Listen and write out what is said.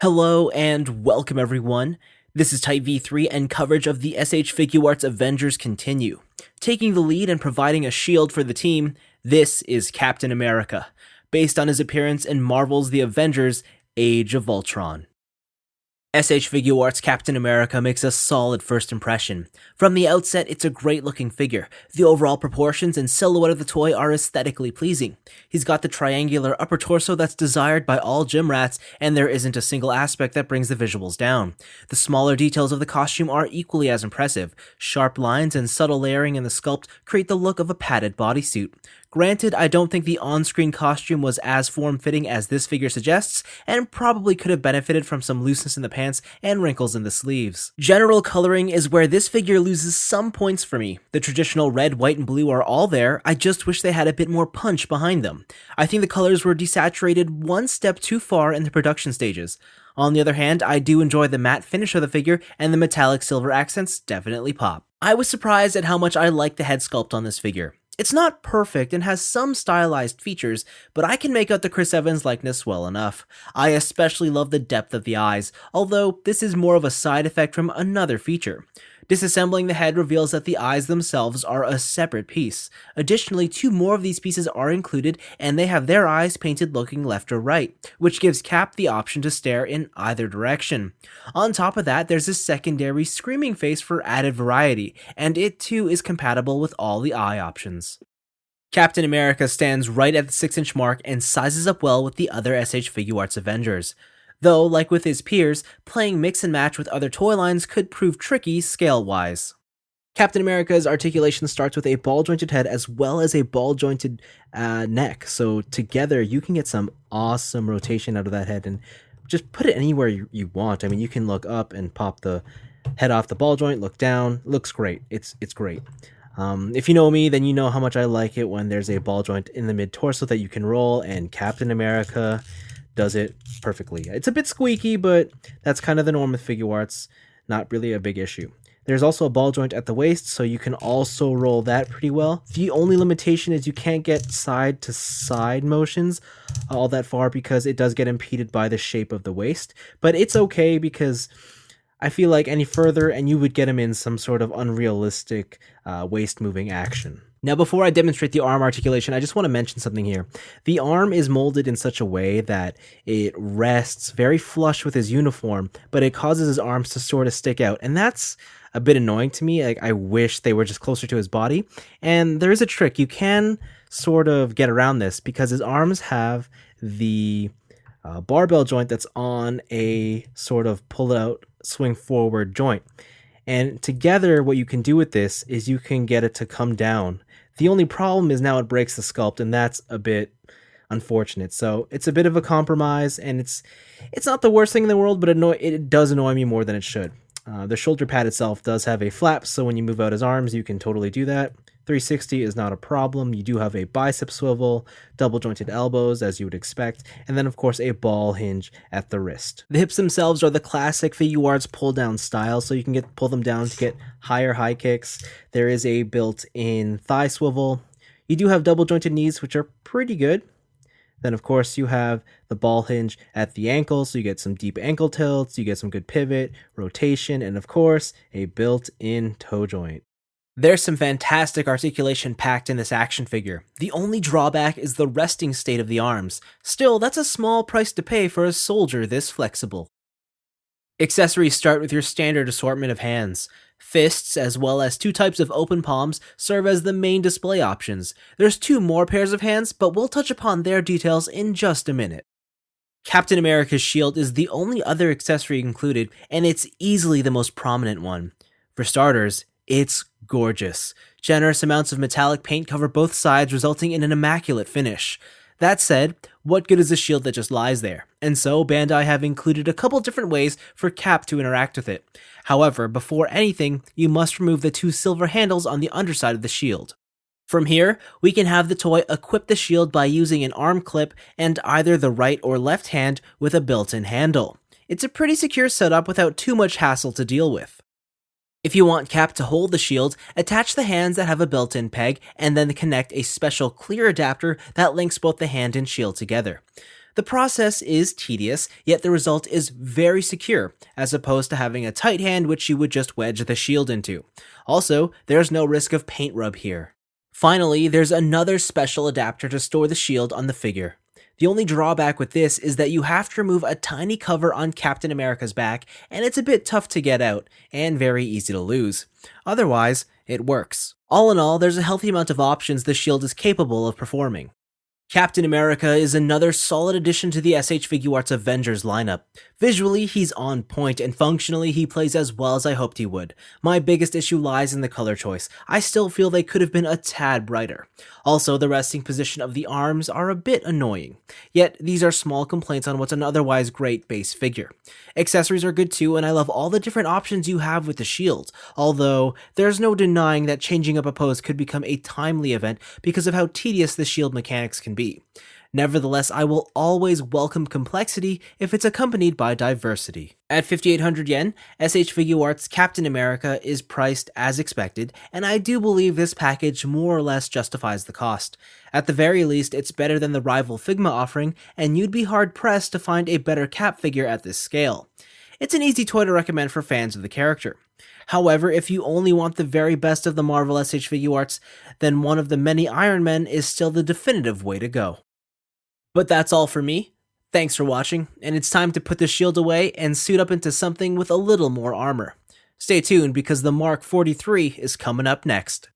Hello and welcome everyone. This is Type V3 and coverage of the S.H.Figuarts Avengers continue. Taking the lead and providing a shield for the team, this is Captain America, based on his appearance in Marvel's The Avengers Age of Ultron. S.H.Figuarts Captain America makes a solid first impression. From the outset, it's a great looking figure. The overall proportions and silhouette of the toy are aesthetically pleasing. He's got the triangular upper torso that's desired by all gym rats, and there isn't a single aspect that brings the visuals down. The smaller details of the costume are equally as impressive. Sharp lines and subtle layering in the sculpt create the look of a padded bodysuit. Granted, I don't think the on-screen costume was as form-fitting as this figure suggests, and probably could have benefited from some looseness in the pants and wrinkles in the sleeves. General coloring is where this figure loses some points for me. The traditional red, white, and blue are all there, I just wish they had a bit more punch behind them. I think the colors were desaturated one step too far in the production stages. On the other hand, I do enjoy the matte finish of the figure, and the metallic silver accents definitely pop. I was surprised at how much I like the head sculpt on this figure. It's not perfect and has some stylized features, but I can make out the Chris Evans likeness well enough. I especially love the depth of the eyes, although this is more of a side effect from another feature. Disassembling the head reveals that the eyes themselves are a separate piece. Additionally, two more of these pieces are included, and they have their eyes painted looking left or right, which gives Cap the option to stare in either direction. On top of that, there's a secondary screaming face for added variety, and it too is compatible with all the eye options. Captain America stands right at the 6-inch mark and sizes up well with the other S.H.Figuarts Avengers. Though, like with his peers, playing mix and match with other toy lines could prove tricky scale-wise. Captain America's articulation starts with a ball-jointed head as well as a ball-jointed neck, so together you can get some awesome rotation out of that head and just put it anywhere you want. I mean, you can look up and pop the head off the ball joint, look down, looks great. It's great. If you know me, then you know how much I like it when there's a ball joint in the mid-torso that you can roll, and Captain America does it perfectly. It's a bit squeaky, but that's kind of the norm with Figuarts, not really a big issue. There's also a ball joint at the waist, so you can also roll that pretty well. The only limitation is you can't get side to side motions all that far because it does get impeded by the shape of the waist, but it's okay because I feel like any further and you would get him in some sort of unrealistic waist moving action. Now, before I demonstrate the arm articulation, I just want to mention something here. The arm is molded in such a way that it rests very flush with his uniform, but it causes his arms to sort of stick out, and that's a bit annoying to me. Like, I wish they were just closer to his body, and there is a trick. You can sort of get around this because his arms have the barbell joint that's on a sort of pull out, swing forward joint. And together, what you can do with this is you can get it to come down. The only problem is now it breaks the sculpt, and that's a bit unfortunate. So it's a bit of a compromise, and it's not the worst thing in the world, but it does annoy me more than it should. The shoulder pad itself does have a flap, so when you move out his arms, you can totally do that. 360 is not a problem. You do have a bicep swivel, double jointed elbows as you would expect, and then of course a ball hinge at the wrist. The hips themselves are the classic Figuarts pull down style, so you can pull them down to get higher high kicks. There is a built-in thigh swivel. You do have double jointed knees, which are pretty good. Then of course you have the ball hinge at the ankle, so you get some deep ankle tilts, you get some good pivot, rotation, and of course a built-in toe joint. There's some fantastic articulation packed in this action figure. The only drawback is the resting state of the arms. Still, that's a small price to pay for a soldier this flexible. Accessories start with your standard assortment of hands. Fists, as well as two types of open palms, serve as the main display options. There's two more pairs of hands, but we'll touch upon their details in just a minute. Captain America's shield is the only other accessory included, and it's easily the most prominent one. For starters, it's gorgeous. Generous amounts of metallic paint cover both sides, resulting in an immaculate finish. That said, what good is a shield that just lies there? And so, Bandai have included a couple different ways for Cap to interact with it. However, before anything, you must remove the two silver handles on the underside of the shield. From here, we can have the toy equip the shield by using an arm clip and either the right or left hand with a built-in handle. It's a pretty secure setup without too much hassle to deal with. If you want Cap to hold the shield, attach the hands that have a built-in peg and then connect a special clear adapter that links both the hand and shield together. The process is tedious, yet the result is very secure, as opposed to having a tight hand which you would just wedge the shield into. Also, there's no risk of paint rub here. Finally, there's another special adapter to store the shield on the figure. The only drawback with this is that you have to remove a tiny cover on Captain America's back, and it's a bit tough to get out, and very easy to lose. Otherwise, it works. All in all, there's a healthy amount of options the shield is capable of performing. Captain America is another solid addition to the S.H.Figuarts Avengers lineup. Visually, he's on point, and functionally, he plays as well as I hoped he would. My biggest issue lies in the color choice. I still feel they could have been a tad brighter. Also, the resting position of the arms are a bit annoying. Yet, these are small complaints on what's an otherwise great base figure. Accessories are good too, and I love all the different options you have with the shield, although there's no denying that changing up a pose could become a timely event because of how tedious the shield mechanics can be. Nevertheless, I will always welcome complexity if it's accompanied by diversity. At 5,800 yen, S.H.Figuarts Captain America is priced as expected, and I do believe this package more or less justifies the cost. At the very least, it's better than the rival Figma offering, and you'd be hard-pressed to find a better Cap figure at this scale. It's an easy toy to recommend for fans of the character. However, if you only want the very best of the Marvel S.H.Figuarts, then one of the many Iron Men is still the definitive way to go. But that's all for me. Thanks for watching, and it's time to put the shield away and suit up into something with a little more armor. Stay tuned because the Mark 43 is coming up next.